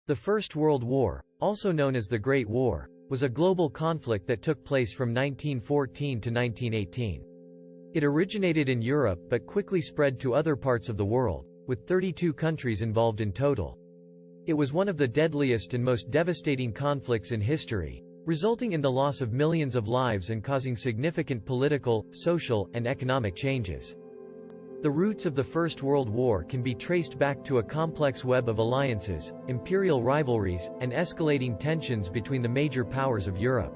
The First World War, also known as the Great War, was a global conflict that took place from 1914 to 1918. It originated in Europe but quickly spread to other parts of the world, with 32 countries involved in total. It was one of the deadliest and most devastating conflicts in history, resulting in the loss of millions of lives and causing significant political, social, and economic changes. The roots of the First World War can be traced back to a complex web of alliances, imperial rivalries, and escalating tensions between the major powers of Europe.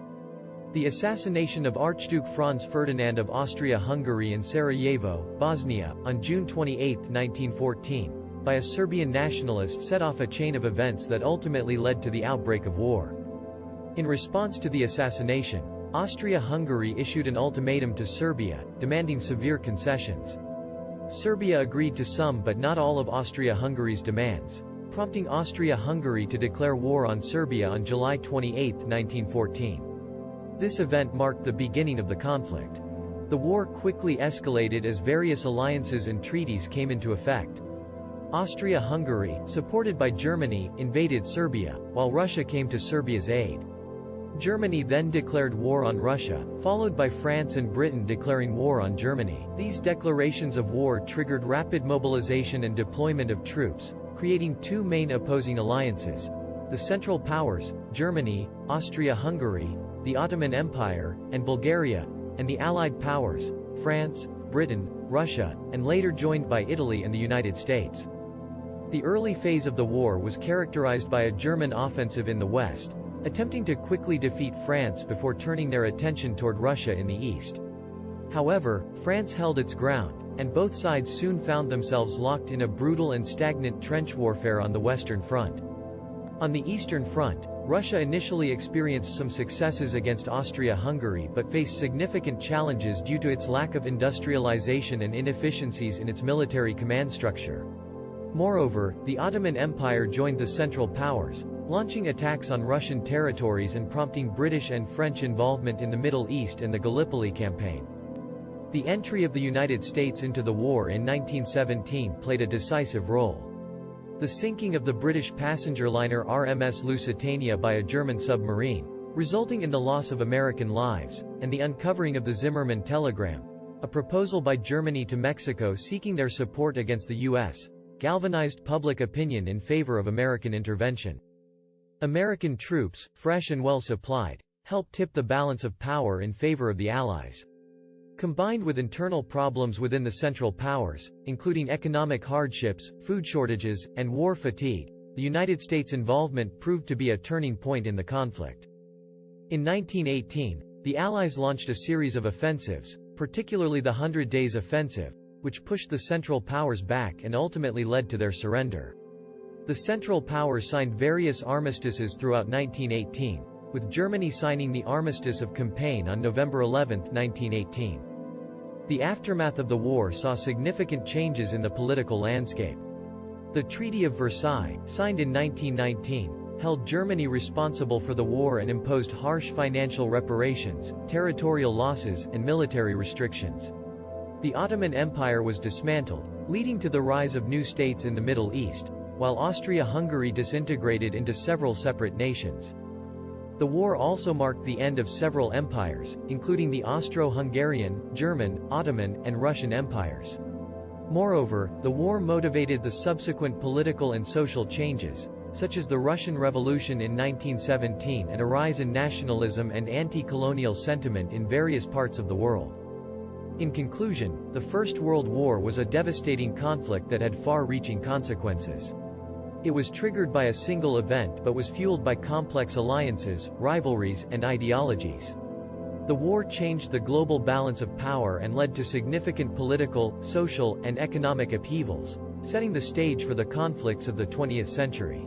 The assassination of Archduke Franz Ferdinand of Austria-Hungary in Sarajevo, Bosnia, on June 28, 1914, by a Serbian nationalist set off a chain of events that ultimately led to the outbreak of war. In response to the assassination, Austria-Hungary issued an ultimatum to Serbia, demanding severe concessions. Serbia agreed to some but not all of Austria-Hungary's demands, prompting Austria-Hungary to declare war on Serbia on July 28, 1914. This event marked the beginning of the conflict. The war quickly escalated as various alliances and treaties came into effect. Austria-Hungary, supported by Germany, invaded Serbia, while Russia came to Serbia's aid. Germany then declared war on Russia, followed by France and Britain declaring war on Germany. These declarations of war triggered rapid mobilization and deployment of troops, creating two main opposing alliances: the Central Powers, Germany, Austria-Hungary, the Ottoman Empire, and Bulgaria, and the Allied Powers, France, Britain, Russia, and later joined by Italy and the United States. The early phase of the war was characterized by a German offensive in the west, attempting to quickly defeat France before turning their attention toward Russia in the east. However, France held its ground, and both sides soon found themselves locked in a brutal and stagnant trench warfare on the Western Front. On the Eastern Front, Russia initially experienced some successes against Austria-Hungary but faced significant challenges due to its lack of industrialization and inefficiencies in its military command structure. Moreover, the Ottoman Empire joined the Central Powers, launching attacks on Russian territories and prompting British and French involvement in the Middle East and the Gallipoli campaign. The entry of the United States into the war in 1917 played a decisive role. The sinking of the British passenger liner RMS Lusitania by a German submarine, resulting in the loss of American lives, and the uncovering of the Zimmermann telegram, a proposal by Germany to Mexico seeking their support against the U.S., galvanized public opinion in favor of American intervention. American troops, fresh and well supplied, helped tip the balance of power in favor of the Allies. Combined with internal problems within the Central Powers, including economic hardships, food shortages, and war fatigue, the United States' involvement proved to be a turning point in the conflict. In 1918, the Allies launched a series of offensives, particularly the 100 Days Offensive, which pushed the Central Powers back and ultimately led to their surrender. The Central Powers signed various armistices throughout 1918, with Germany signing the Armistice of Compiègne on November 11, 1918. The aftermath of the war saw significant changes in the political landscape. The Treaty of Versailles, signed in 1919, held Germany responsible for the war and imposed harsh financial reparations, territorial losses, and military restrictions. The Ottoman Empire was dismantled, leading to the rise of new states in the Middle East, while Austria-Hungary disintegrated into several separate nations. The war also marked the end of several empires, including the Austro-Hungarian, German, Ottoman, and Russian empires. Moreover, the war motivated the subsequent political and social changes, such as the Russian Revolution in 1917 and a rise in nationalism and anti-colonial sentiment in various parts of the world. In conclusion, the First World War was a devastating conflict that had far-reaching consequences. It was triggered by a single event but was fueled by complex alliances, rivalries, and ideologies. The war changed the global balance of power and led to significant political, social, and economic upheavals, setting the stage for the conflicts of the 20th century.